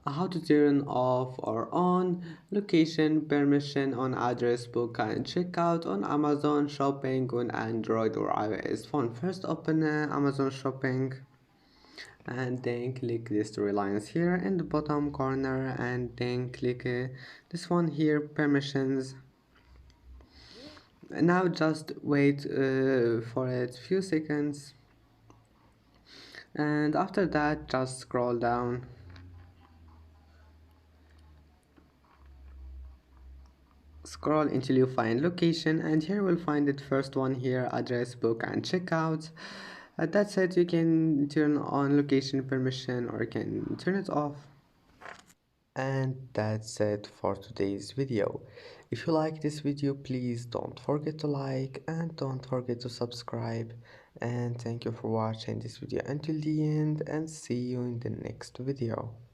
How to turn off or on location permission on address book and checkout on Amazon shopping on Android or iOS phone. First open Amazon shopping and then click this three lines here in the bottom corner and then click this one here, permissions. Now just wait for it few seconds, and after that just scroll down. Scroll until you find location, and here we'll find it first one here, address book and checkout. That's it. You can turn on location permission or you can turn it off. And that's it for today's video. If you like this video, please don't forget to like and don't forget to subscribe. And thank you for watching this video until the end, and see you in the next video.